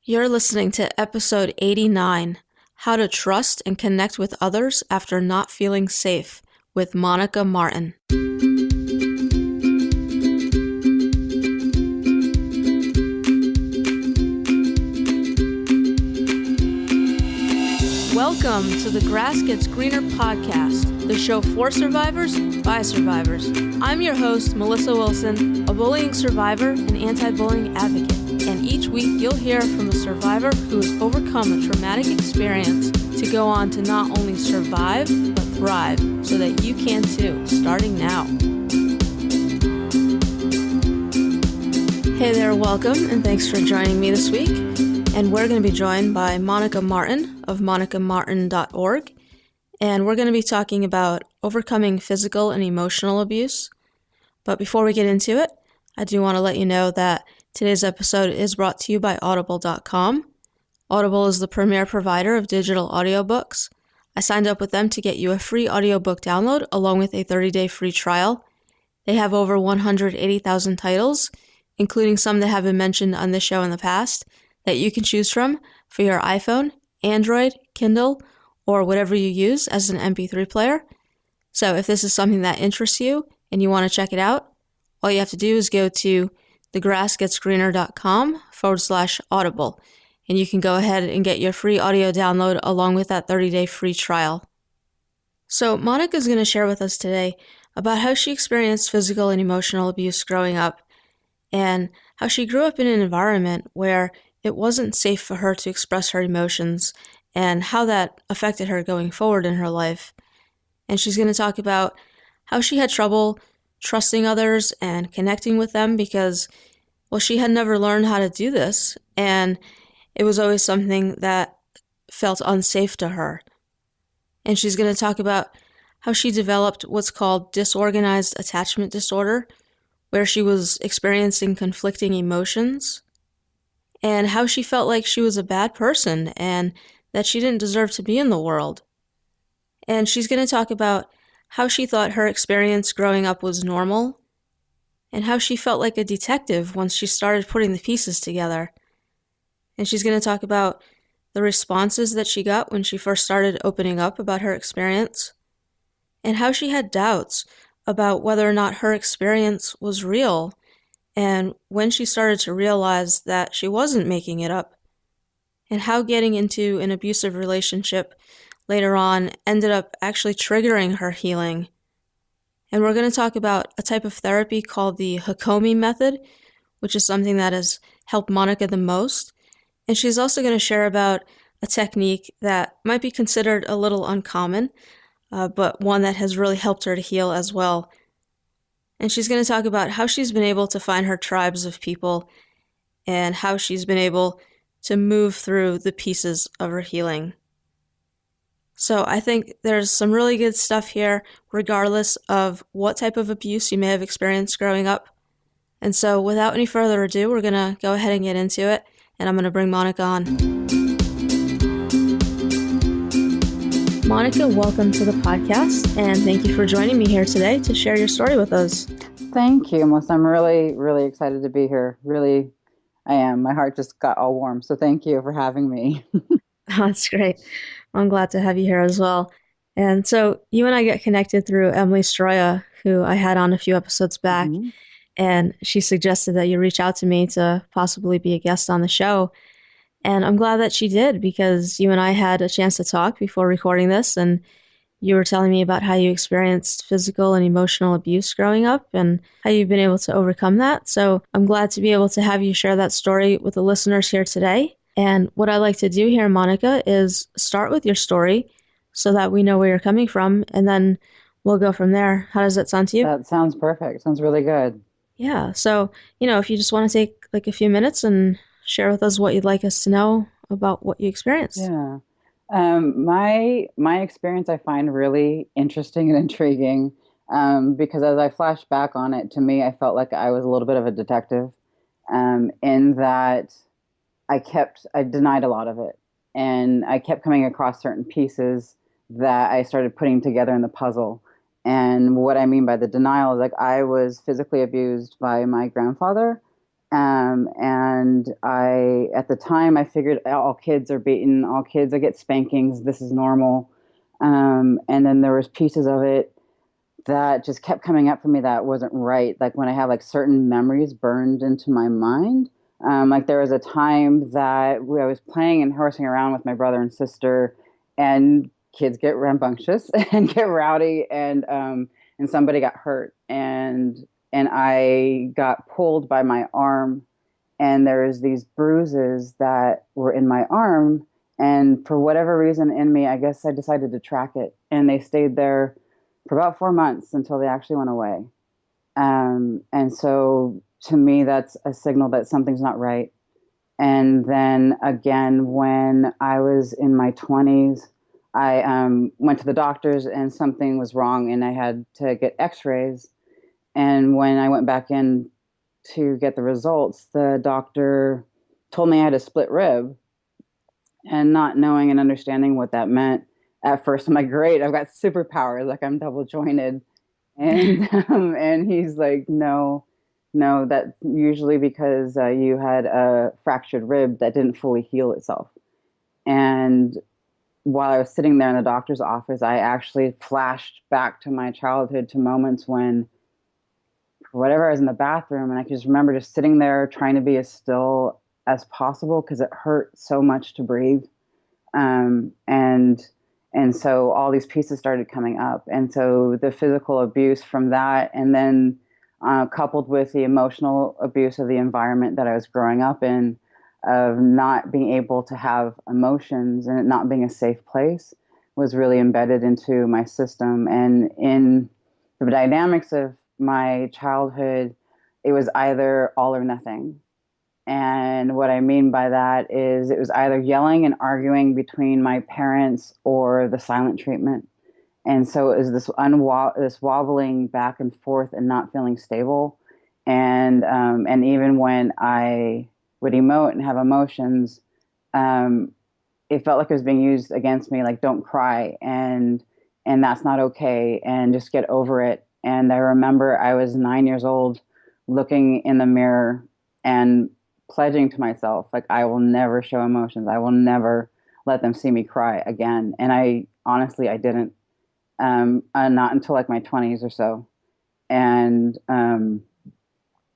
You're listening to episode 89, How to Trust and Connect with Others After Not Feeling Safe, with Monica Martin. Welcome to the Grass Gets Greener podcast, the show for survivors by survivors. I'm your host, Melissa Wilson, a bullying survivor and anti-bullying advocate. And each week you'll hear from a survivor who has overcome a traumatic experience to go on to not only survive, but thrive, so that you can too, starting now. Hey there, welcome, and thanks for joining me this week. And we're going to be joined by Monica Martin of monicamartin.org. And we're going to be talking about overcoming physical and emotional abuse. But before we get into it, I do want to let you know that today's episode is brought to you by audible.com. Audible is the premier provider of digital audiobooks. I signed up with them to get you a free audiobook download along with a 30-day free trial. They have over 180,000 titles, including some that have been mentioned on this show in the past, that you can choose from for your iPhone, Android, Kindle, or whatever you use as an MP3 player. So if this is something that interests you and you want to check it out, all you have to do is go to thegrassgetsgreener.com/audible, and you can go ahead and get your free audio download along with that 30-day free trial. So Monica is going to share with us today about how she experienced physical and emotional abuse growing up, and how she grew up in an environment where it wasn't safe for her to express her emotions, and how that affected her going forward in her life. And she's going to talk about how she had trouble trusting others and connecting with them because, well, she had never learned how to do this, and it was always something that felt unsafe to her. And she's going to talk about how she developed what's called disorganized attachment disorder, where she was experiencing conflicting emotions, and how she felt like she was a bad person and that she didn't deserve to be in the world. And she's going to talk about how she thought her experience growing up was normal, and how she felt like a detective once she started putting the pieces together. And she's going to talk about the responses that she got when she first started opening up about her experience, and how she had doubts about whether or not her experience was real, and when she started to realize that she wasn't making it up, and how getting into an abusive relationship later on ended up actually triggering her healing. And we're going to talk about a type of therapy called the Hakomi method, which is something that has helped Monica the most. And she's also going to share about a technique that might be considered a little uncommon, but one that has really helped her to heal as well. And she's going to talk about how she's been able to find her tribes of people and how she's been able to move through the pieces of her healing. So I think there's some really good stuff here, regardless of what type of abuse you may have experienced growing up. And so without any further ado, we're going to go ahead and get into it, and I'm going to bring Monica on. Monica, welcome to the podcast, and thank you for joining me here today to share your story with us. Thank you, Melissa. I'm really, really excited to be here. Really, I am. My heart just got all warm. So thank you for having me. That's great. I'm glad to have you here as well. And so you and I get connected through Emily Stroya, who I had on a few episodes back, and she suggested that you reach out to me to possibly be a guest on the show. And I'm glad that she did, because you and I had a chance to talk before recording this, and you were telling me about how you experienced physical and emotional abuse growing up and how you've been able to overcome that. So I'm glad to be able to have you share that story with the listeners here today. And what I like to do here, Monica, is start with your story so that we know where you're coming from, and then we'll go from there. How does that sound to you? That sounds perfect. Sounds really good. Yeah. So, if you just want to take like a few minutes and share with us what you'd like us to know about what you experienced. Yeah. My experience I find really interesting and intriguing because as I flash back on it, to me, I felt like I was a little bit of a detective in that I denied a lot of it. And I kept coming across certain pieces that I started putting together in the puzzle. And what I mean by the denial is like I was physically abused by my grandfather. And at the time, I figured all kids are beaten, all kids, I get spankings, this is normal. And then there was pieces of it that just kept coming up for me that wasn't right. Like when I have like certain memories burned into my mind. Like there was a time that I was playing and horsing around with my brother and sister, and kids get rambunctious and get rowdy, and somebody got hurt, and I got pulled by my arm, and there's these bruises that were in my arm, and for whatever reason in me, I guess I decided to track it, and they stayed there for about 4 months until they actually went away. And so to me, that's a signal that something's not right. And then again, when I was in my 20s, I went to the doctors and something was wrong, and I had to get x-rays. And when I went back in to get the results, the doctor told me I had a split rib, and not knowing and understanding what that meant at first, I'm like, great, I've got superpowers, like I'm double jointed. And he's like, no, no, that's usually because you had a fractured rib that didn't fully heal itself. And while I was sitting there in the doctor's office, I actually flashed back to my childhood, to moments when, for whatever, I was in the bathroom, and I can just remember just sitting there trying to be as still as possible because it hurt so much to breathe. Um, and and so all these pieces started coming up, and so the physical abuse from that, and then coupled with the emotional abuse of the environment that I was growing up in, of not being able to have emotions and it not being a safe place, was really embedded into my system. And in the dynamics of my childhood, it was either all or nothing. And what I mean by that is it was either yelling and arguing between my parents or the silent treatment. And so it was this wobbling back and forth and not feeling stable. And even when I would emote and have emotions, um, it felt like it was being used against me, like don't cry, and that's not okay, and just get over it. And I remember I was 9 years old, looking in the mirror and pledging to myself, like, I will never show emotions, I will never let them see me cry again. And I honestly, I didn't, not until like my 20s or so. And um,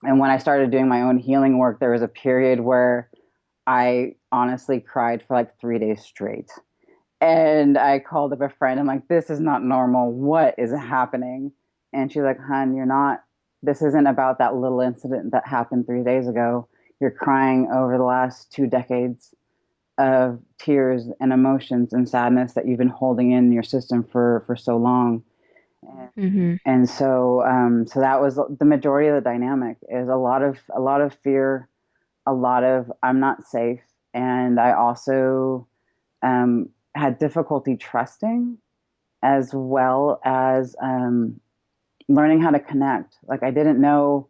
and when I started doing my own healing work, there was a period where I honestly cried for like 3 days straight. And I called up a friend. I'm like, this is not normal. What is happening? And she's like, hun, you're not, this isn't about that little incident that happened 3 days ago. You're crying over the last 2 decades of tears and emotions and sadness that you've been holding in your system for so long. And, Mm-hmm. so that was the majority of the dynamic, is a lot of fear, a lot of I'm not safe. And I also had difficulty trusting, as well as learning how to connect. Like I didn't know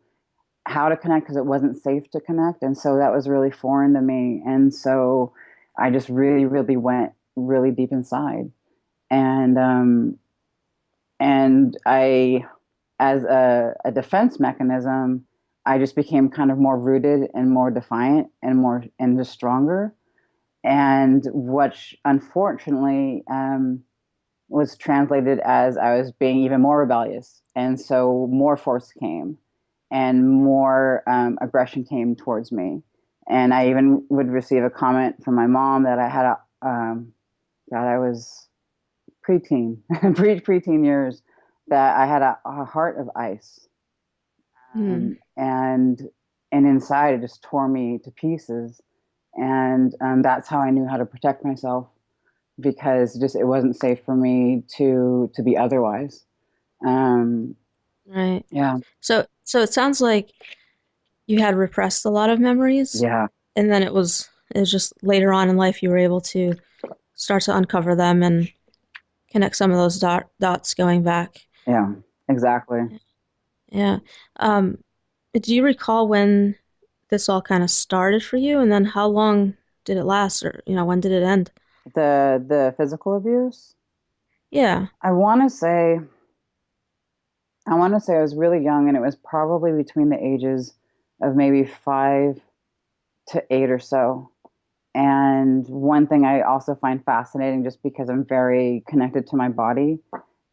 how to connect because it wasn't safe to connect. And so that was really foreign to me. And so I just really, really went really deep inside. And I, as a defense mechanism, I just became kind of more rooted and more defiant and more and just stronger. And which unfortunately was translated as I was being even more rebellious. And so more force came, and more aggression came towards me. And I even would receive a comment from my mom that I had that I was preteen, preteen years, that I had a heart of ice. Mm. And inside it just tore me to pieces. And that's how I knew how to protect myself, because just it wasn't safe for me to be otherwise. Um, Right. yeah, So it sounds like you had repressed a lot of memories, yeah, and then it was just later on in life you were able to start to uncover them and connect some of those dots going back. yeah, exactly. Yeah. Um, do you recall when this all kind of started for you, and then how long did it last, or when did it end? The physical abuse. Yeah. I want to say I was really young, and it was probably between the ages of maybe 5 to 8 or so. And one thing I also find fascinating, just because I'm very connected to my body,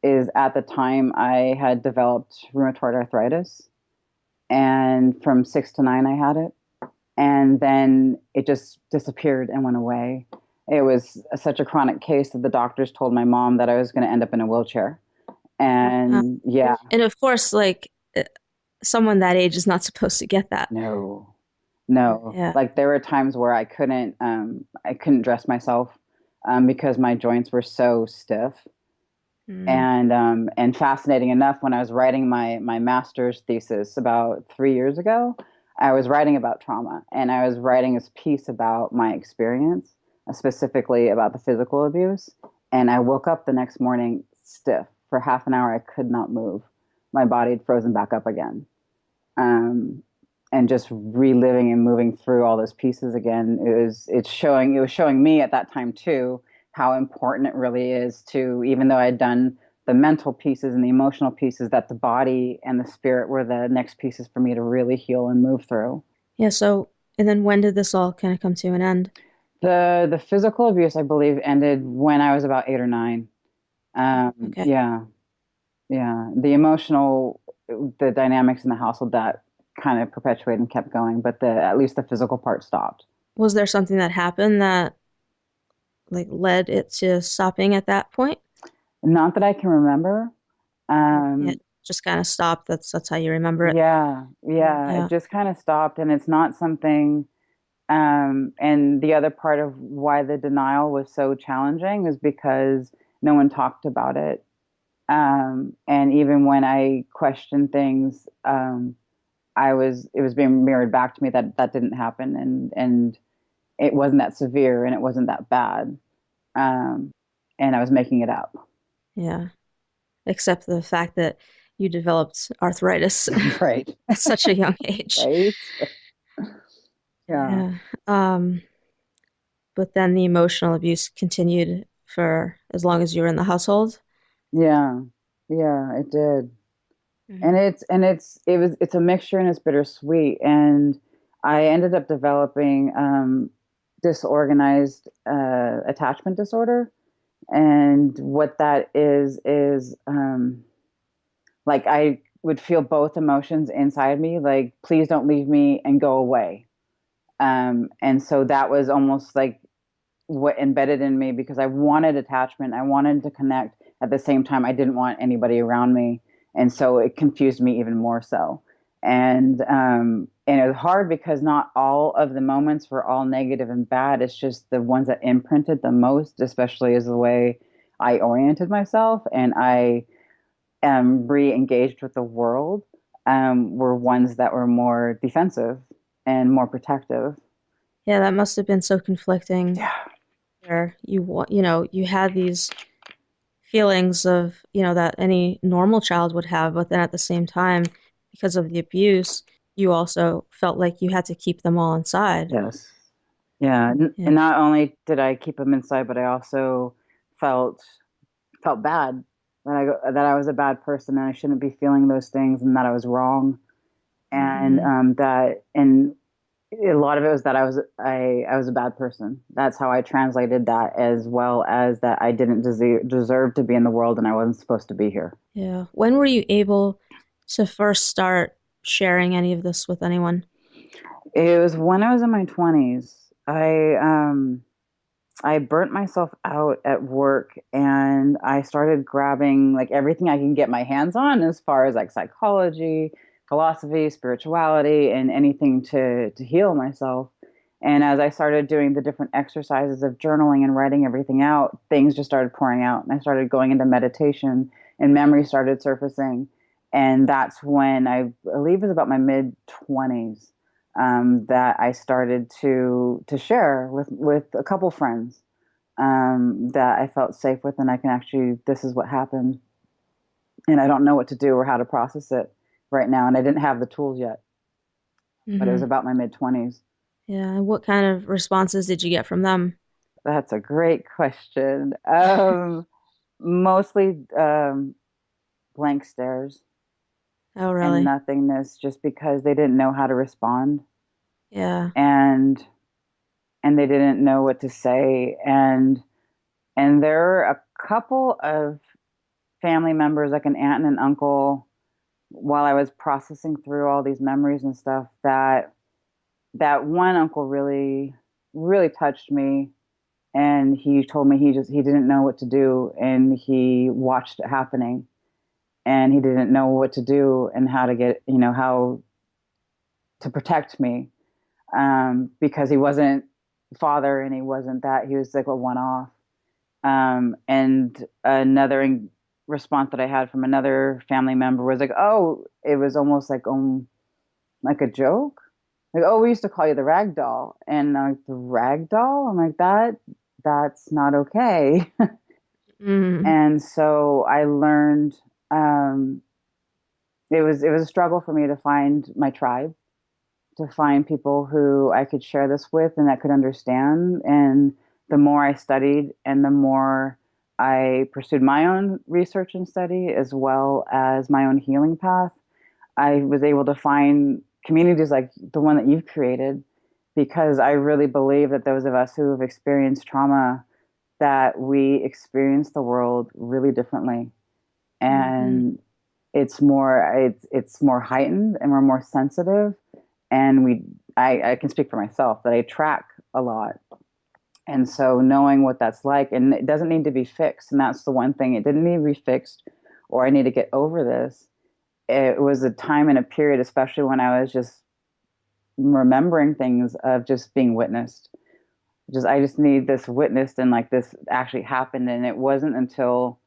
is at the time I had developed rheumatoid arthritis. And from 6 to 9, I had it. And then it just disappeared and went away. It was such a chronic case that the doctors told my mom that I was going to end up in a wheelchair. Uh, And yeah, and of course, like someone that age is not supposed to get that. no, no. Yeah. Like there were times where I couldn't dress myself because my joints were so stiff. Mm. And fascinating enough, when I was writing my master's thesis about 3 years ago, I was writing about trauma, and I was writing this piece about my experience, specifically about the physical abuse. And I woke up the next morning stiff for half an hour. I could not move. My body had frozen back up again. Um, and just reliving and moving through all those pieces again, it was showing me at that time too how important it really is to, even though I'd done the mental pieces and the emotional pieces, that the body and the spirit were the next pieces for me to really heal and move through. Yeah. So, and then when did this all kind of come to an end? The physical abuse, I believe, ended when I was about 8 or 9. Okay. Yeah, yeah. The emotional, the dynamics in the household, that kind of perpetuated and kept going, but the at least the physical part stopped. Was there something that happened that like led it to stopping at that point? Not that I can remember. Yeah, Um, just kind of stopped. That's how you remember it. yeah, yeah. It Yeah. just kind of stopped, and it's not something. And the other part of why the denial was so challenging is because no one talked about it. And even when I questioned things, it was being mirrored back to me that that didn't happen, and it wasn't that severe, and it wasn't that bad. Um, and I was making it up. Yeah. Except the fact that you developed arthritis Right. at such a young age. Right. Yeah. Yeah. Um, but then the emotional abuse continued for as long as you were in the household. Yeah. Yeah, it did. And Hmm. it's a mixture, and it's bittersweet. And I ended up developing disorganized attachment disorder. And what that is like I would feel both emotions inside me, like please don't leave me and go away. And so that was almost like what embedded in me, because I wanted attachment. I wanted to connect. At the same time, I didn't want anybody around me. And so it confused me even more so. And it was hard because not all of the moments were all negative and bad. It's just the ones that imprinted the most, especially as the way I oriented myself and I re-engaged with the world, were ones that were more defensive and more protective. Yeah, that must have been so conflicting Yeah. where you had these feelings of, that any normal child would have, but then at the same time, because of the abuse, you also felt like you had to keep them all inside. Yes. Yeah. Yeah. And not only did I keep them inside, but I also felt felt bad that I was a bad person and I shouldn't be feeling those things, and that I was wrong. And Hmm. that and a lot of it was that I was a bad person. That's how I translated that, as well as that I didn't deserve to be in the world and I wasn't supposed to be here. Yeah. When were you able to first start sharing any of this with anyone? It was when I was in my 20s. I burnt myself out at work, and I started grabbing like everything I can get my hands on as far as like psychology, philosophy, spirituality, and anything to heal myself. And as I started doing the different exercises of journaling and writing everything out, things just started pouring out. And I started going into meditation, and memories started surfacing. And that's when, I believe it was about my mid 20s, that I started to share with a couple friends, that I felt safe with, and I can actually, this is what happened, and I don't know what to do or how to process it right now, and I didn't have the tools yet, but it was Hmm. about my mid 20s. Yeah. And what kind of responses did you get from them? That's a great question. Mostly blank stares. Oh, and really? nothingness just because they didn't know how to respond, Yeah. and they didn't know what to say. And there are a couple of family members, like an aunt and an uncle, while I was processing through all these memories and stuff, that one uncle really touched me, and he told me he didn't know what to do, and he watched it happening, and he didn't know what to do and how to get, how to protect me, because he wasn't father, and he wasn't that, he was like a one off. And another response that I had from another family member was like, oh, it was almost like a joke. Like, oh, we used to call you the rag doll. And I'm like, the rag doll? I'm like, that's not okay. Mm. And so I learned, it was a struggle for me to find my tribe, to find people who I could share this with and that could understand. And the more I studied and the more I pursued my own research and study, as well as my own healing path, I was able to find communities like the one that you've created, because I really believe that those of us who have experienced trauma, that we experience the world really differently, Hmm. and it's more heightened, and we're more sensitive, and I can speak for myself that I track a lot. And so knowing what that's like, and it doesn't need to be fixed, and that's the one thing, it didn't need to be fixed or I need to get over this. It was a time and a period, especially when I was just remembering things, of just being witnessed. I just need this witnessed, and like this actually happened. And it wasn't until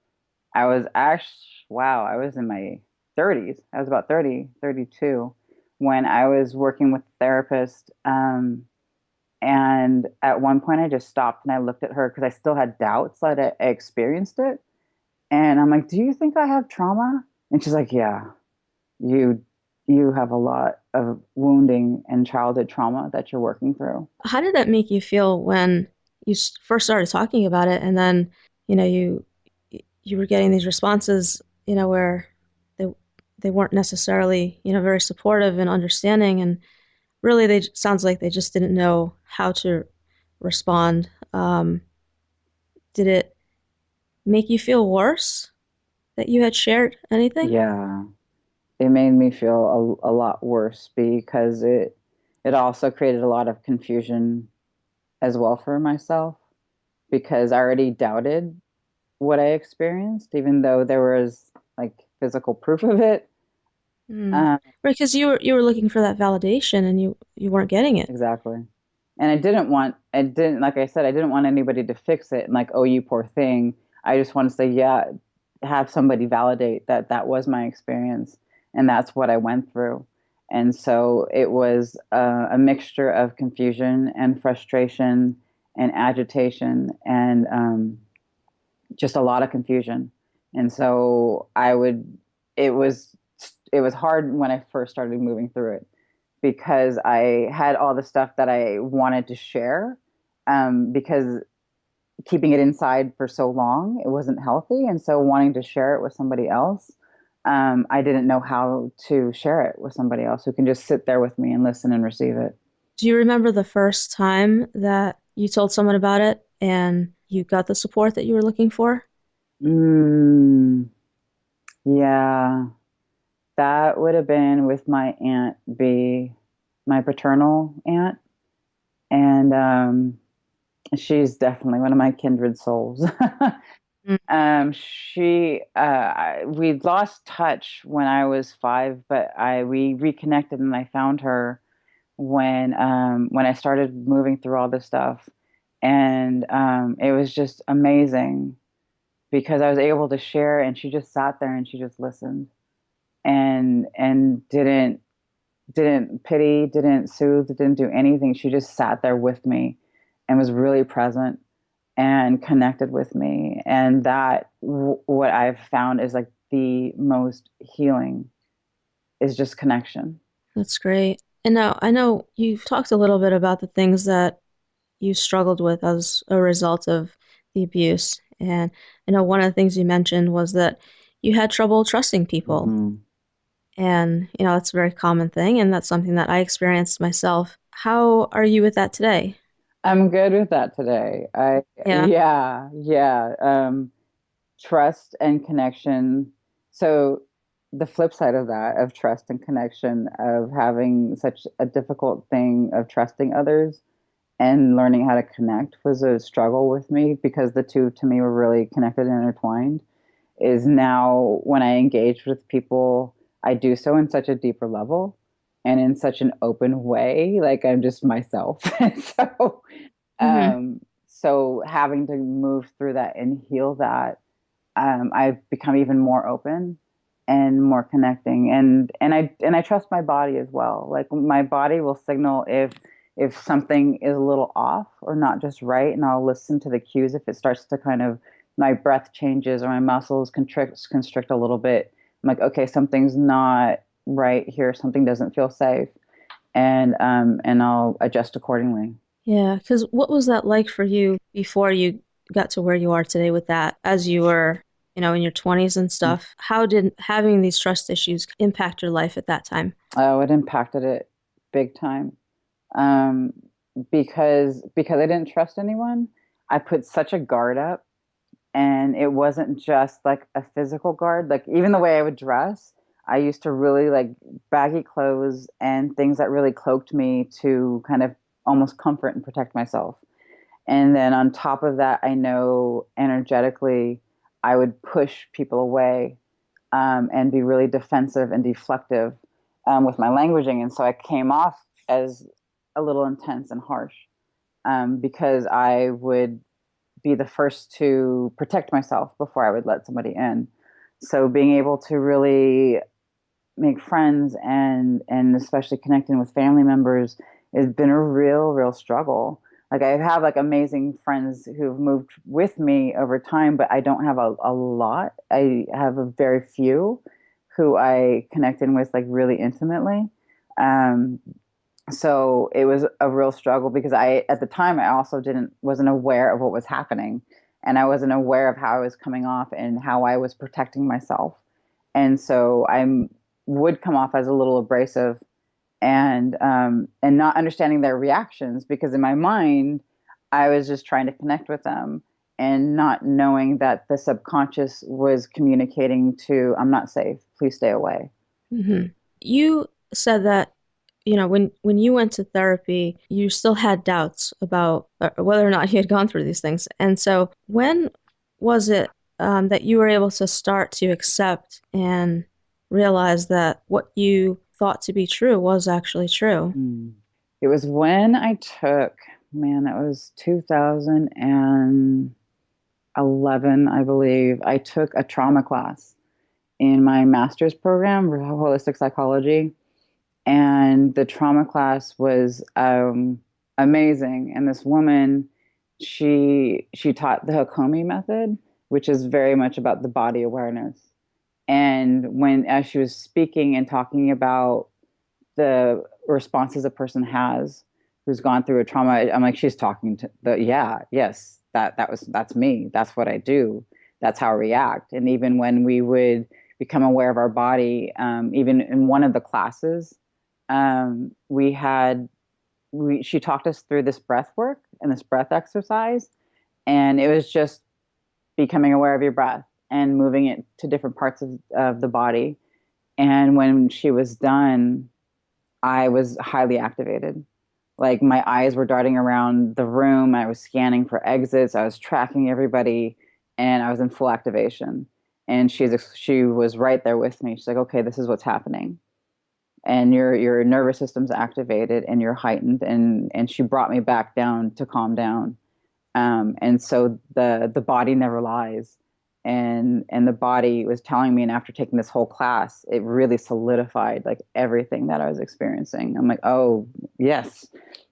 I was actually, wow, I was in my 30s. I was about 30, 32, when I was working with a therapist. And at one point, I just stopped and I looked at her because I still had doubts that I experienced it. And I'm like, do you think I have trauma? And she's like, yeah, you you have a lot of wounding and childhood trauma that you're working through. How did that make you feel when you first started talking about it, and then you were getting these responses, where they they weren't necessarily, very supportive and understanding, and really they sounds like they just didn't know how to respond. Did it make you feel worse that you had shared anything? Yeah, it made me feel a lot worse, because it also created a lot of confusion as well for myself, because I already doubted what I experienced, even though there was like physical proof of it. Mm. Um, Because you were looking for that validation and you weren't getting it. exactly. And I didn't, like I said, I didn't want anybody to fix it and like, oh, you poor thing. I just want to say, yeah, have somebody validate that that was my experience and that's what I went through. And so it was a mixture of confusion and frustration and agitation, and just a lot of confusion. And so it was, it was hard when I first started moving through it, because I had all the stuff that I wanted to share, because keeping it inside for so long, it wasn't healthy. And so wanting to share it with somebody else, I didn't know how to share it with somebody else who can just sit there with me and listen and receive it. Do you remember the first time that you told someone about it and you got the support that you were looking for? Mm, yeah, that would have been with my aunt B, my paternal aunt. And she's definitely one of my kindred souls. Mm. We'd lost touch when I was 5, but we reconnected, and I found her when I started moving through all this stuff, and it was just amazing, because I was able to share, and she just sat there and she just listened, and didn't pity, didn't soothe, didn't do anything. She just sat there with me and was really present and connected with me. And what I've found is like the most healing is just connection. That's great. And now I know you've talked a little bit about the things that you struggled with as a result of the abuse. And I know one of the things you mentioned was that you had trouble trusting people. Hmm. And, that's a very common thing, and that's something that I experienced myself. How are you with that today? I'm good with that today. Yeah. Yeah. Trust and connection. So the flip side of that, of trust and connection, of having such a difficult thing of trusting others and learning how to connect was a struggle with me because the two to me were really connected and intertwined. Is now when I engage with people, I do so in such a deeper level and in such an open way, like I'm just myself. so, Hmm. um, so having to move through that and heal that, I've become even more open and more connecting, and I trust my body as well. Like my body will signal if something is a little off or not just right, and I'll listen to the cues if it starts to kind of my breath changes or my muscles constrict a little bit. I'm like, okay, something's not right here. Something doesn't feel safe, and I'll adjust accordingly. Yeah, because what was that like for you before you got to where you are today with that, as you were, in your 20s and stuff? How did having these trust issues impact your life at that time? Oh, it impacted it big time. um, because I didn't trust anyone. I put such a guard up, and it wasn't just like a physical guard. Like even the way I would dress, I used to really like baggy clothes and things that really cloaked me to kind of almost comfort and protect myself. And then on top of that, I know energetically, I would push people away, and be really defensive and deflective, with my languaging. And so I came off as a little intense and harsh, because I would be the first to protect myself before I would let somebody in. So being able to really make friends and especially connecting with family members has been a real struggle. Like I have like amazing friends who've moved with me over time, but I don't have a lot. I have a very few who I connect in with like really intimately. Um, so it was a real struggle because I at the time I also didn't wasn't aware of what was happening, and I wasn't aware of how I was coming off and how I was protecting myself. And so I would come off as a little abrasive, and not understanding their reactions, because in my mind I was just trying to connect with them and not knowing that the subconscious was communicating to, I'm not safe, please stay away. Hmm. You said that, when you went to therapy, you still had doubts about whether or not you had gone through these things. And so, when was it that you were able to start to accept and realize that what you thought to be true was actually true? Mm. It was when I took, man, that was 2011, I believe. I took a trauma class in my master's program for holistic psychology. And the trauma class was amazing. And this woman, she taught the Hakomi method, which is very much about the body awareness. And when, as she was speaking and talking about the responses a person has who's gone through a trauma, I'm like, she's talking to the, yeah, yes, that's me. That's what I do. That's how I react. And even when we would become aware of our body, even in one of the classes, we had, she talked us through this breath work and this breath exercise. And it was just becoming aware of your breath and moving it to different parts of the body. And when she was done, I was highly activated. Like my eyes were darting around the room. I was scanning for exits. I was tracking everybody, and I was in full activation. And she was right there with me. She's like, "Okay, this is what's happening, and your nervous system's activated, and you're heightened." And she brought me back down to calm down. And so the body never lies, and the body was telling me. And after taking this whole class, it really solidified like everything that I was experiencing. I'm like, oh yes,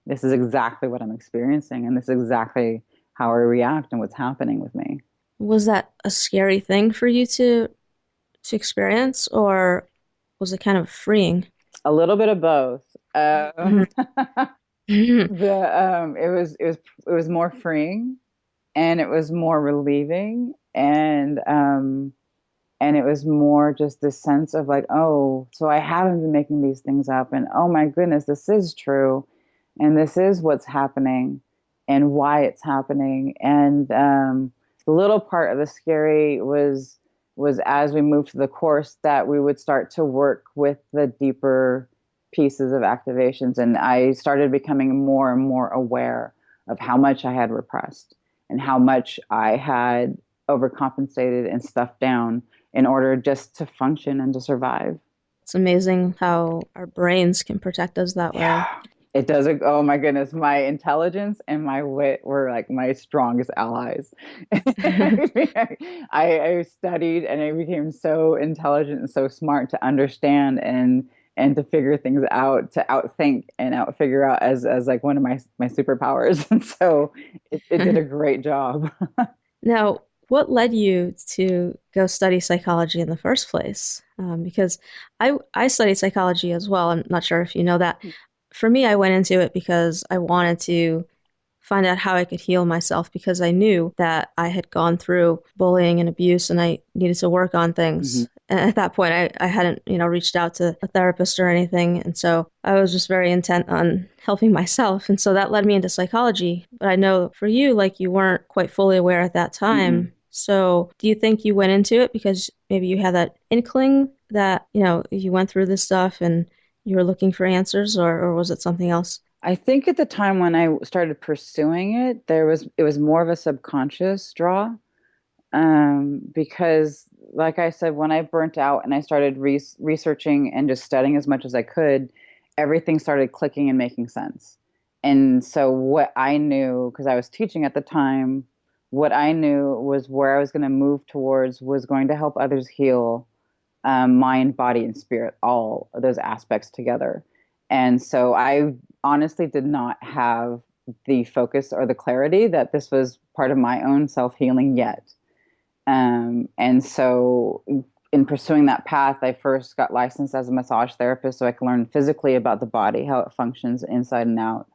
this is exactly what I'm experiencing, and this is exactly how I react and what's happening with me. Was that a scary thing for you to experience, or was it kind of freeing? A little bit of both. Mhm. Mhm. It was more freeing, and it was more relieving, and And it was more just this sense of like, oh, so I haven't been making these things up. And oh my goodness, this is true. And this is what's happening and why it's happening. And the little part of the scary was as we moved to the course that we would start to work with the deeper pieces of activations. And I started becoming more and more aware of how much I had repressed and how much I had overcompensated and stuffed down in order just to function and to survive. It's amazing how our brains can protect us that way. Yeah. It does. Oh my goodness. My intelligence and my wit were like my strongest allies. I studied and I became so intelligent and so smart to understand and to figure things out, to outthink and outfigure out as like one of my superpowers. And so it did a great job. Now, what led you to go study psychology in the first place? Because I studied psychology as well. I'm not sure if you know that. For me, I went into it because I wanted to find out how I could heal myself because I knew that I had gone through bullying and abuse and I needed to work on Mhm. things. And at that point, I hadn't, reached out to a therapist or anything. And so I was just very intent on helping myself. And so that led me into psychology. But I know for you, like you weren't quite fully aware at that Mm-mm. time. So do you think you went into it because maybe you had that inkling that, you went through this stuff and you were looking for answers, or was it something else? I think at the time when I started pursuing it, it was more of a subconscious draw. Because like I said, when I burnt out and I started researching and just studying as much as I could, everything started clicking and making sense. And so what I knew, because I was teaching at the time, what I knew was where I was going to move towards was going to help others heal mind, body, and spirit, all of those aspects together. And so I honestly did not have the focus or the clarity that this was part of my own self healing yet. And so, in pursuing that path, I first got licensed as a massage therapist so I could learn physically about the body, how it functions inside and out.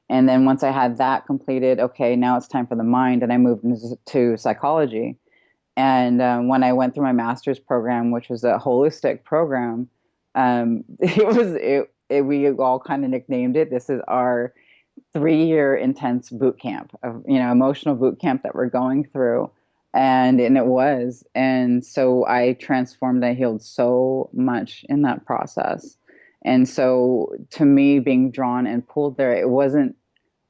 And then once I had that completed, okay, now it's time for the mind, and I moved into psychology. And when I went through my master's program, which was a holistic program, we all kind of nicknamed it. This is our 3 year intense boot camp of emotional boot camp that we're going through, and it was, and so I transformed. I healed so much in that process, and so to me, being drawn and pulled there, it wasn't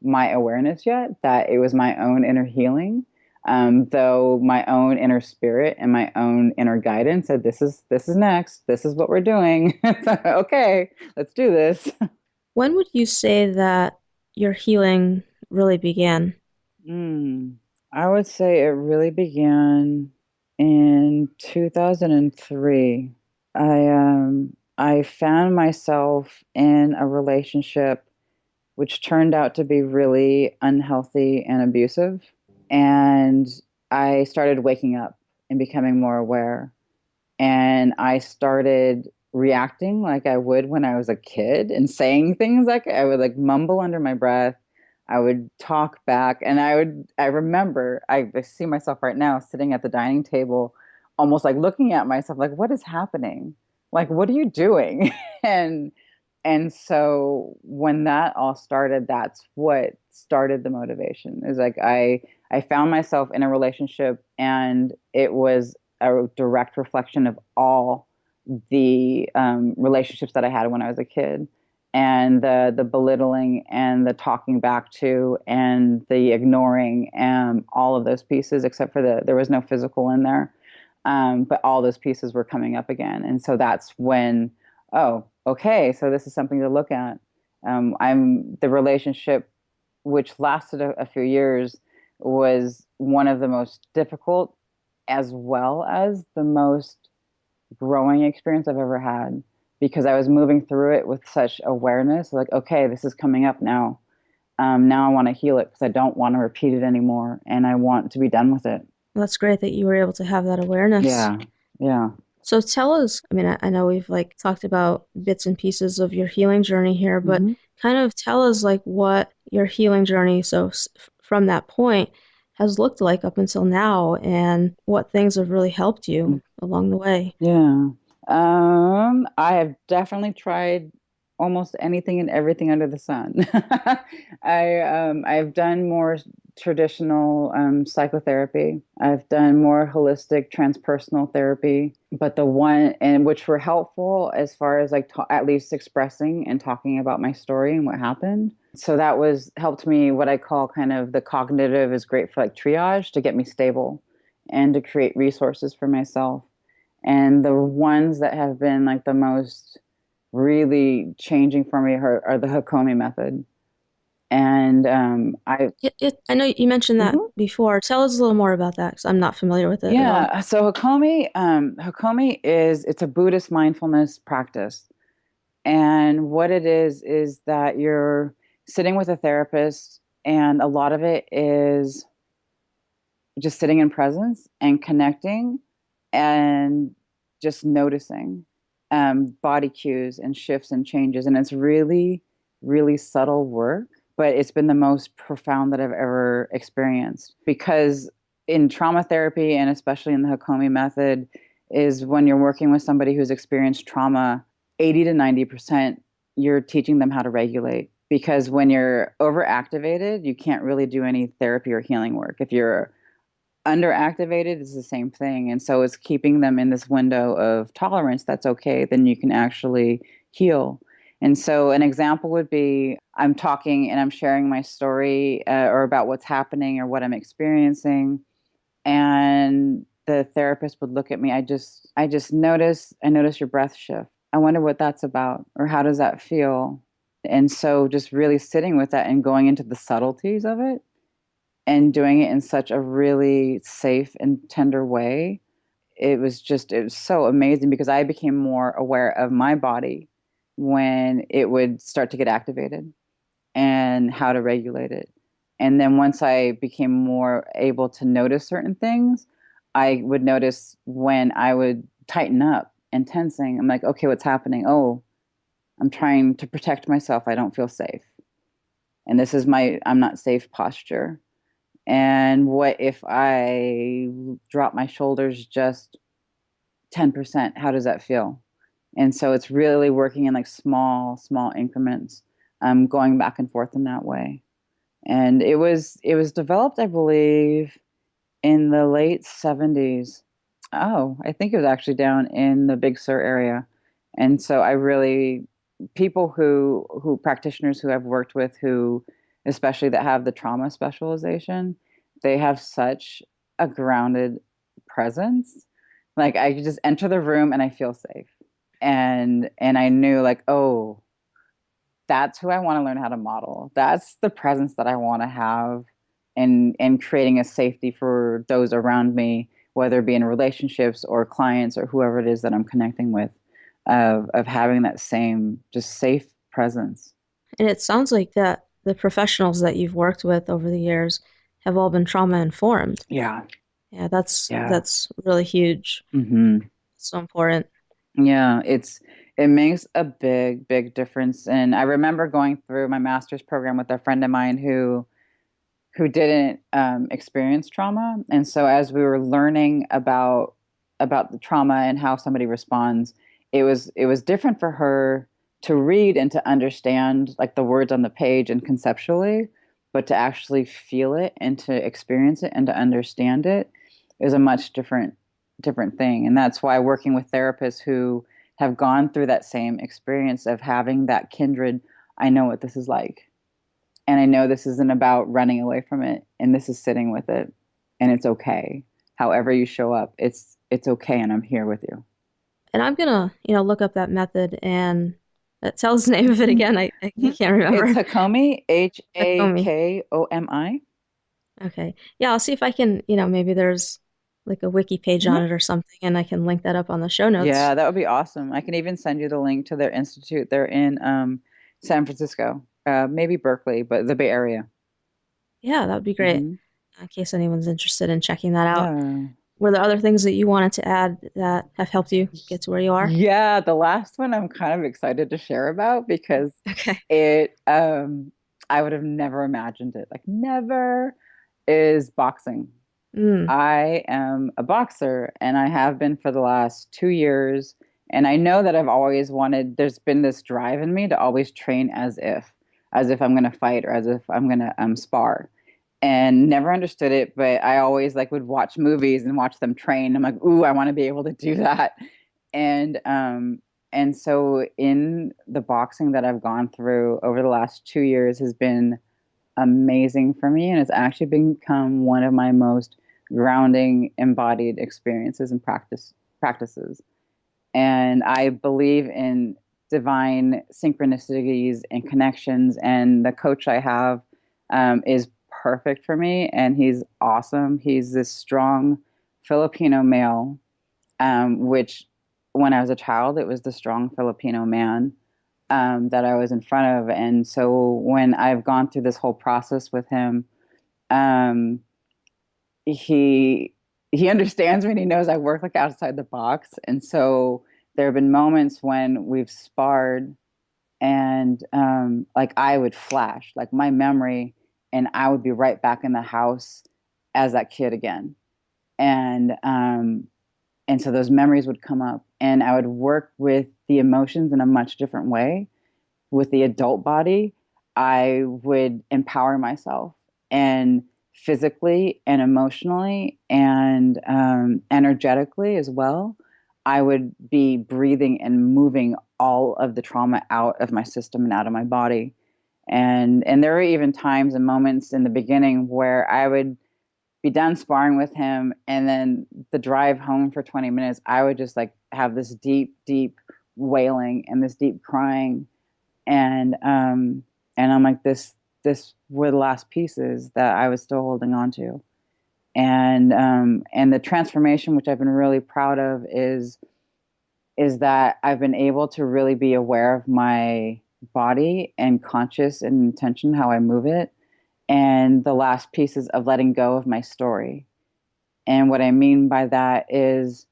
my awareness yet that it was my own inner healing. Though my own inner spirit and my own inner guidance said, this is next. This is what we're doing. Okay, let's do this. When would you say that your healing really began? Mm, I would say it really began in 2003. I found myself in a relationship which turned out to be really unhealthy and abusive. And I started waking up and becoming more aware. And I started reacting like I would when I was a kid and saying things like I would like mumble under my breath. I would talk back, and I remember, I see myself right now sitting at the dining table, almost like looking at myself like, what is happening? Like, what are you doing? And and so when that all started, that's what started the motivation. Is like I found myself in a relationship, and it was a direct reflection of all the relationships that I had when I was a kid, and the belittling and the talking back to and the ignoring and all of those pieces, except for there was no physical in there, but all those pieces were coming up again, and so that's when, oh, okay, so this is something to look at. I'm the relationship, which lasted a few years, was one of the most difficult as well as the most growing experience I've ever had, because I was moving through it with such awareness, like, okay, this is coming up now. Now I want to heal it because I don't want to repeat it anymore, and I want to be done with it. Well, that's great that you were able to have that awareness. Yeah, yeah. So tell us, I mean, I know we've like talked about bits and pieces of your healing journey here, but Hmm. kind of tell us like what your healing journey, from that point, has looked like up until now and what things have really helped you. along the way? Yeah. I have definitely tried almost anything and everything under the sun. I've done more traditional psychotherapy. I've done more holistic transpersonal therapy, but the one and which were helpful as far as like at least expressing and talking about my story and what happened. So that was helped me what I call kind of the cognitive is great for like triage to get me stable and to create resources for myself. And the ones that have been like the most really changing for me are the Hakomi method. And I know you mentioned that Mhm. before. Tell us a little more about that because I'm not familiar with it at all. Yeah. So Hakomi is it's a Buddhist mindfulness practice, and what it is that you're sitting with a therapist, and a lot of it is just sitting in presence and connecting and just noticing body cues and shifts and changes. And it's really, really subtle work, but it's been the most profound that I've ever experienced because in trauma therapy and especially in the Hakomi method is when you're working with somebody who's experienced trauma, 80 to 90% you're teaching them how to regulate because when you're overactivated, you can't really do any therapy or healing work. If you're underactivated is the same thing. And so it's keeping them in this window of tolerance that's okay, then you can actually heal. And so an example would be I'm talking and I'm sharing my story or about what's happening or what I'm experiencing. And the therapist would look at me. I notice your breath shift. I wonder what that's about or how does that feel? And so just really sitting with that and going into the subtleties of it and doing it in such a really safe and tender way. It was so amazing because I became more aware of my body when it would start to get activated and how to regulate it. And then once I became more able to notice certain things, I would notice when I would tighten up and tensing. I'm like, okay, what's happening? Oh, I'm trying to protect myself. I don't feel safe. And this is my I'm not safe posture. And what if I drop my shoulders just 10%? How does that feel? And so it's really working in like small, small increments, going back and forth in that way. And it was developed, I believe, in the late 70s. Oh, I think it was actually down in the Big Sur area. And so I really people who practitioners who I've worked with who especially that have the trauma specialization, they have such a grounded presence. Like I could just enter the room and I feel safe. And I knew like, oh, that's who I want to learn how to model. That's the presence that I want to have and creating a safety for those around me, whether it be in relationships or clients or whoever it is that I'm connecting with, of having that same just safe presence. And it sounds like that the professionals that you've worked with over the years have all been trauma informed. Yeah. Yeah, that's Yeah. that's really huge. Hmm. So important. Yeah, it makes a big, big difference. And I remember going through my master's program with a friend of mine who didn't experience trauma. And so as we were learning about the trauma and how somebody responds, it was different for her to read and to understand like the words on the page and conceptually, but to actually feel it and to experience it and to understand it is a much different thing. And that's why working with therapists who have gone through that same experience of having that kindred, I know what this is like and I know this isn't about running away from it and this is sitting with it and it's okay. However you show up, it's okay and I'm here with you. And I'm gonna, look up that method and tell us the name of it again. I can't It's remember. Hakomi, Takomi. Hakomi. Okay. Yeah, I'll see if I can, maybe there's like a wiki page on Mhm. it or something, and I can link that up on the show notes. Yeah, that would be awesome. I can even send you the link to their institute. They're in San Francisco, maybe Berkeley, but the Bay Area. Yeah, that would be great Hmm. in case anyone's interested in checking that out. Yeah. Were there other things that you wanted to add that have helped you get to where you are? Yeah, the last one I'm kind of excited to share about because Okay. it I would have never imagined it. Like never is boxing. Mm. I am a boxer and I have been for the last 2 years. And I know that I've always wanted, there's been this drive in me to always train as if I'm going to fight or as if I'm going to spar. And never understood it, but I always like would watch movies and watch them train. I'm like, ooh, I want to be able to do that. And so in the boxing that I've gone through over the last 2 years has been amazing for me, and it's actually become one of my most grounding embodied experiences and practices. And I believe in divine synchronicities and connections, and the coach I have is perfect for me, and he's awesome. He's this strong Filipino male, which when I was a child it was the strong Filipino man that I was in front of. And so when I've gone through this whole process with him, um, he he understands me and he knows I work like outside the box. And so there have been moments when we've sparred and like I would flash, like my memory, and I would be right back in the house as that kid again. And so those memories would come up and I would work with the emotions in a much different way with the adult body. I would empower myself and physically and emotionally and energetically as well. I would be breathing and moving all of the trauma out of my system and out of my body. And there were even times and moments in the beginning where I would be done sparring with him and then the drive home for 20 minutes I would just like have this deep wailing and this deep crying, and I'm like this were the last pieces that I was still holding on to. And the transformation which I've been really proud of is that I've been able to really be aware of my body and conscious and intention how I move it, and the last pieces of letting go of my story. And what I mean by that is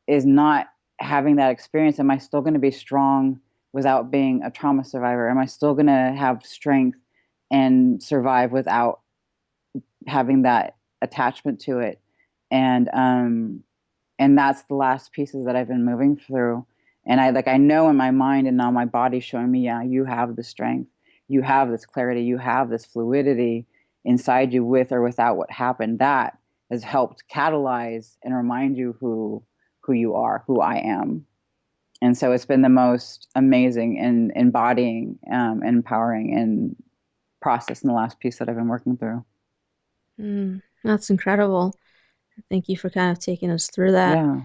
not having that experience. Am I still going to be strong without being a trauma survivor? Am I still going to have strength and survive without having that attachment to it? And that's the last pieces that I've been moving through. And I know in my mind and now my body showing me, yeah, you have the strength, you have this clarity, you have this fluidity inside you with or without what happened. That has helped catalyze and remind you who you are, who I am. And so it's been the most amazing and embodying and empowering and process in the last piece that I've been working through. Mm. That's incredible. Thank you for kind of taking us through that. Yeah.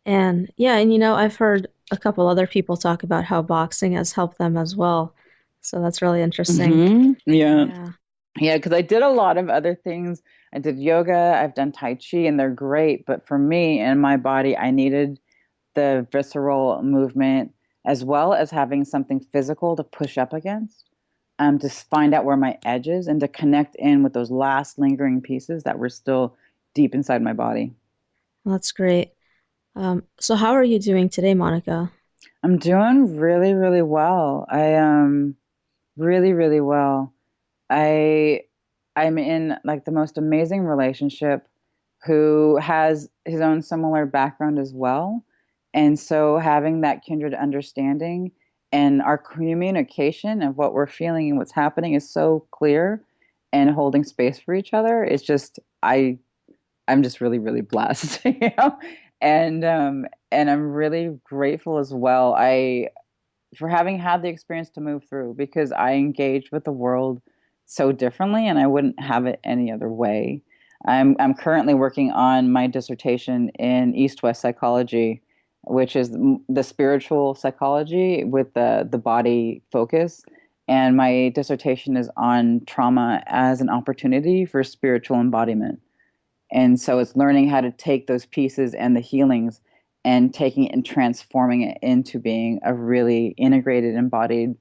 And yeah, and I've heard a couple other people talk about how boxing has helped them as well. So that's really interesting. Yeah. Yeah, Yeah, because I did a lot of other things. I did yoga, I've done Tai Chi, and they're great. But for me and my body, I needed the visceral movement as well as having something physical to push up against, to find out where my edge is and to connect in with those last lingering pieces that were still deep inside my body. well, that's great. So how are you doing today, Monica? I'm doing really, really well. I really, really well. I I'm in like the most amazing relationship who has his own similar background as well. And so having that kindred understanding and our communication of what we're feeling and what's happening is so clear, and holding space for each other is just I'm just really, really blessed, you know? And I'm really grateful as well. I for having had the experience to move through because I engaged with the world so differently and I wouldn't have it any other way. I'm currently working on my dissertation in East West psychology, which is the spiritual psychology with the body focus. And my dissertation is on trauma as an opportunity for spiritual embodiment. And so it's learning how to take those pieces and the healings and taking it and transforming it into being a really integrated, embodied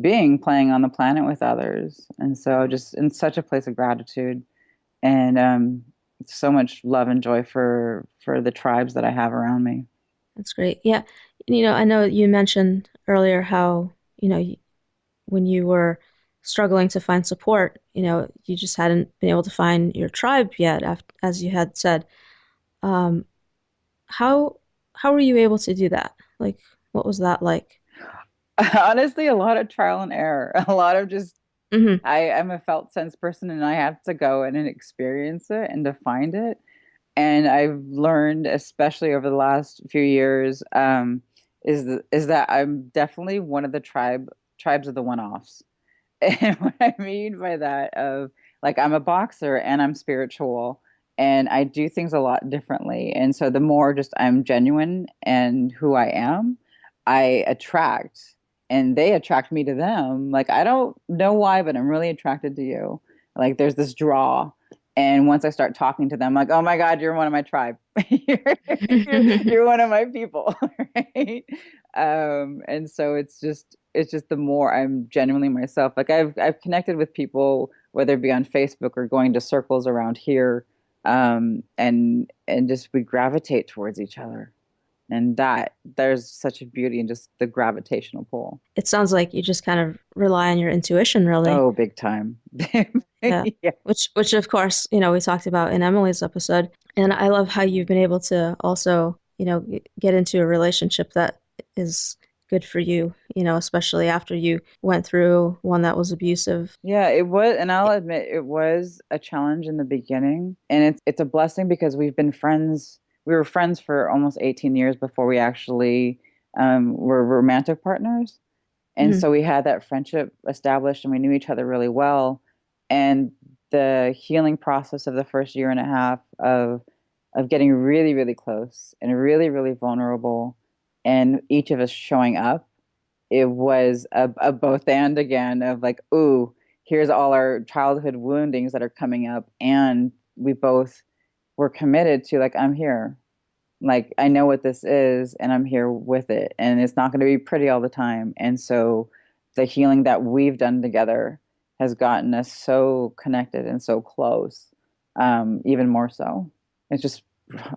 being playing on the planet with others. And so just in such a place of gratitude and so much love and joy for the tribes that I have around me. That's great. Yeah, I know you mentioned earlier how when you were struggling to find support. You just hadn't been able to find your tribe yet, as you had said. Um, how how were you able to do that? Like, what was that like? Honestly, a lot of trial and error, a lot of just Hmm. I'm a felt sense person and I have to go in and experience it and to find it. And I've learned, especially over the last few years, is that I'm definitely one of the tribes of the one-offs. And what I mean by that of like I'm a boxer and I'm spiritual and I do things a lot differently. And so the more just I'm genuine and who I am, I attract and they attract me to them. Like I don't know why, but I'm really attracted to you. Like there's this draw. And once I start talking to them, like, oh my God, you're one of my tribe. you're, you're one of my people, right? And so it's just the more I'm genuinely myself. Like I've connected with people, whether it be on Facebook or going to circles around here, and just we gravitate towards each other. And that there's such a beauty in just the gravitational pull. It sounds like you just kind of rely on your intuition, really. Oh, big time. Yeah. Yeah. Which of course, we talked about in Emily's episode. And I love how you've been able to also, get into a relationship that is good for you, especially after you went through one that was abusive. Yeah, it was, and I'll admit it was a challenge in the beginning, and it's a blessing because we've been friends. We were friends for almost 18 years before we actually were romantic partners, and Mhm. so we had that friendship established, and we knew each other really well. And the healing process of the first year and a half of getting really, really close and really, really vulnerable, and each of us showing up it was a both and again of like, ooh, here's all our childhood woundings that are coming up. And we both were committed to like, I'm here. Like, I know what this is and I'm here with it. And it's not going to be pretty all the time. And so the healing that we've done together has gotten us so connected and so close, even more so. It's just,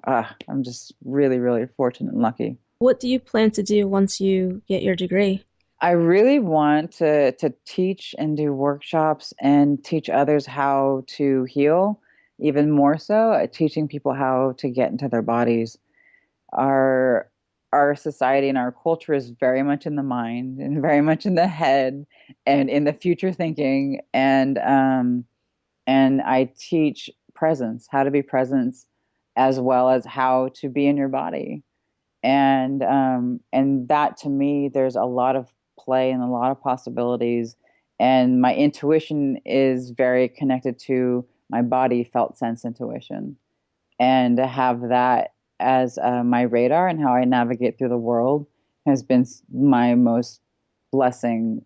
I'm just really, really fortunate and lucky. What do you plan to do once you get your degree? I really want to teach and do workshops and teach others how to heal, even more so, teaching people how to get into their bodies. Our our society and our culture is very much in the mind and very much in the head and in the future thinking. And I teach presence, how to be present, as well as how to be in your body and that to me there's a lot of play and a lot of possibilities and my intuition is very connected to my body felt sense intuition and to have that as my radar and how I navigate through the world has been my most blessing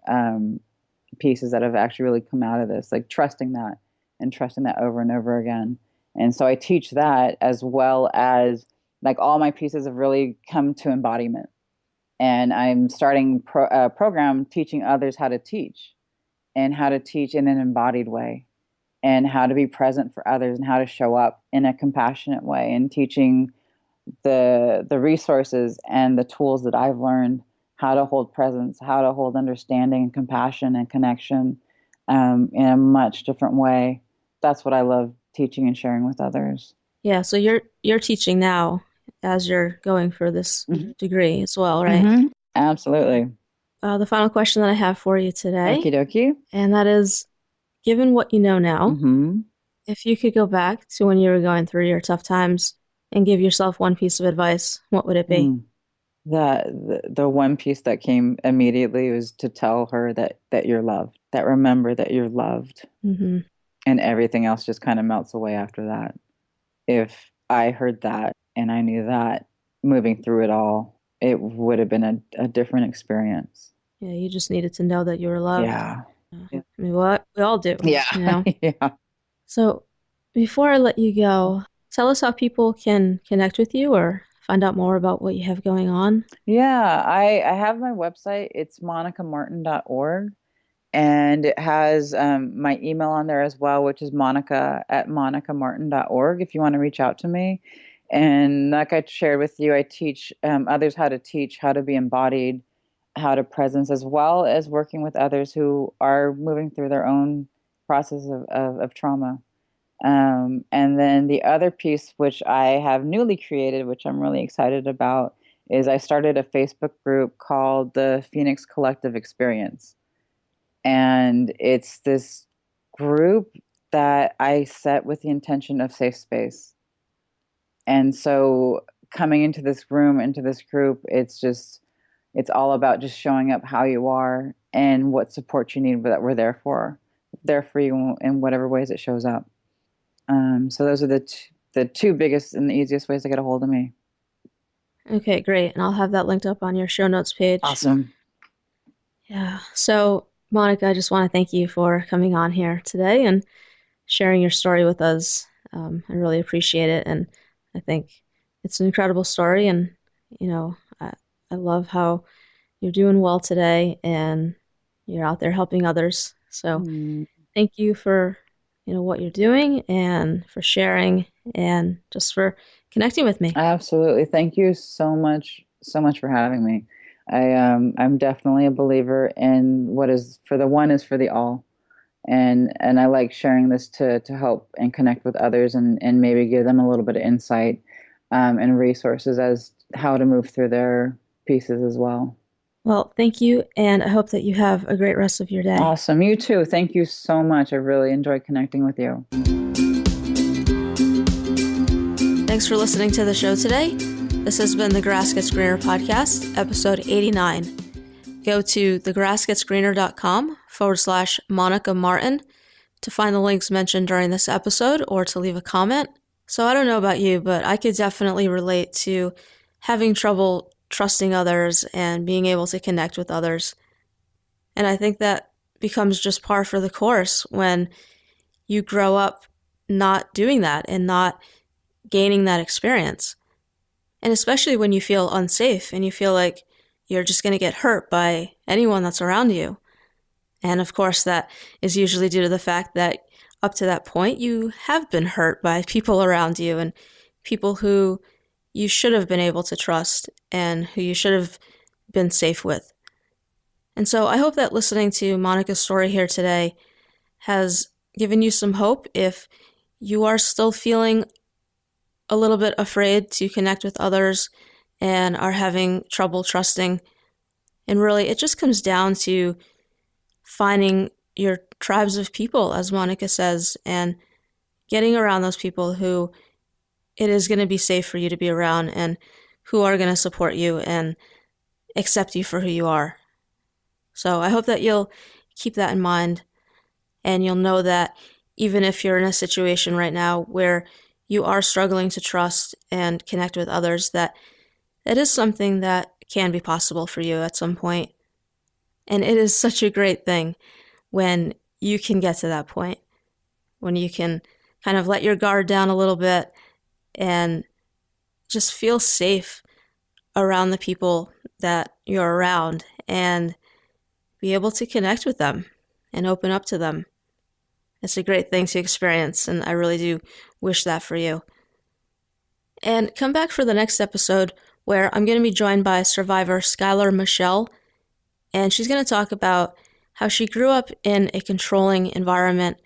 pieces that have actually really come out of this like trusting that and trusting that over and over again and so I teach that as well as like all my pieces have really come to embodiment and I'm starting a program teaching others how to teach and how to teach in an embodied way and how to be present for others and how to show up in a compassionate way and teaching the resources and the tools that I've learned how to hold presence, how to hold understanding and compassion and connection in a much different way. That's what I love teaching and sharing with others. Yeah, so you're teaching now as you're going for this Mm-hmm. degree as well, right? Mm-hmm. Absolutely. The final question that I have for you Okie today, dokie. and that is, given what you know now, Mm-hmm. if you could go back to when you were going through your tough times and give yourself one piece of advice, what would it be? Mm. The one piece that came immediately was to tell her that you're loved, that remember that you're loved, Hmm. and everything else just kind of melts away after that. If I heard that and I knew that moving through it all, it would have been a different experience. Yeah, you just needed to know that you were loved. Yeah. I mean, what we all do, Yeah. you know? Yeah. So, before I let you go, tell us how people can connect with you or find out more about what you have going on. Yeah. I have my website. It's monicamartin.org. And it has my email on there as well, which is monica@monicamartin.org if you want to reach out to me. And like I shared with you, I teach others how to teach, how to be embodied, how to presence, as well as working with others who are moving through their own process of trauma. And then the other piece, which I have newly created, which I'm really excited about, is I started a Facebook group called the Phoenix Collective Experience. And it's this group that I set with the intention of safe space. And so coming into this room, into this group, it's all about just showing up how you are and what support you need that we're there for you in whatever ways it shows up. So those are the two biggest and the easiest ways to get a hold of me. Okay, great. And I'll have that linked up on your show notes page. Awesome. Yeah. So, Monica, I just want to thank you for coming on here today and sharing your story with us. I really appreciate it. And I think it's an incredible story. And, I love how you're doing well today and you're out there helping others. So thank you for, what you're doing and for sharing and just for connecting with me. Absolutely. Thank you so much for having me. I'm definitely a believer in what is for the one is for the all. And I like sharing this to help and connect with others and maybe give them a little bit of insight and resources as how to move through their pieces as well. Well, thank you, and I hope that you have a great rest of your day. Awesome. You too. Thank you so much. I really enjoyed connecting with you. Thanks for listening to the show today. This has been the Grass Gets Greener podcast, episode 89. Go to thegrassgetsgreener.com/Monica Martin to find the links mentioned during this episode or to leave a comment. So I don't know about you, but I could definitely relate to having trouble trusting others and being able to connect with others. And I think that becomes just par for the course when you grow up not doing that and not gaining that experience. And especially when you feel unsafe and you feel like you're just going to get hurt by anyone that's around you. And of course, that is usually due to the fact that up to that point, you have been hurt by people around you and people who you should have been able to trust and who you should have been safe with. And so I hope that listening to Monica's story here today has given you some hope if you are still feeling a little bit afraid to connect with others and are having trouble trusting. And really, it just comes down to finding your tribes of people, as Monica says, and getting around those people who it is going to be safe for you to be around and who are going to support you and accept you for who you are. So I hope that you'll keep that in mind and you'll know that even if you're in a situation right now where you are struggling to trust and connect with others, that it is something that can be possible for you at some point. And it is such a great thing when you can get to that point, when you can kind of let your guard down a little bit and just feel safe around the people that you're around and be able to connect with them and open up to them. It's a great thing to experience, and I really do wish that for you. And come back for the next episode where I'm going to be joined by survivor Skylar Michelle, and she's going to talk about how she grew up in a controlling environment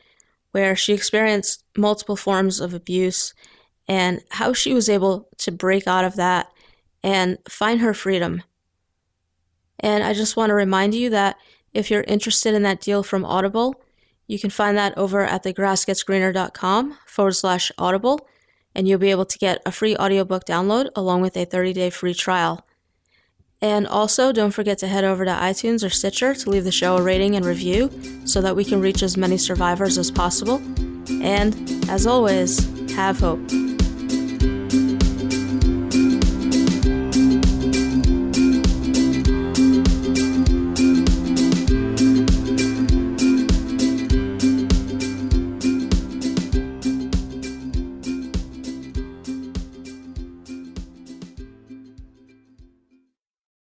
where she experienced multiple forms of abuse and how she was able to break out of that and find her freedom. And I just want to remind you that if you're interested in that deal from Audible, you can find that over at thegrassgetsgreener.com/Audible, and you'll be able to get a free audiobook download along with a 30-day free trial. And also, don't forget to head over to iTunes or Stitcher to leave the show a rating and review so that we can reach as many survivors as possible. And, as always, have hope.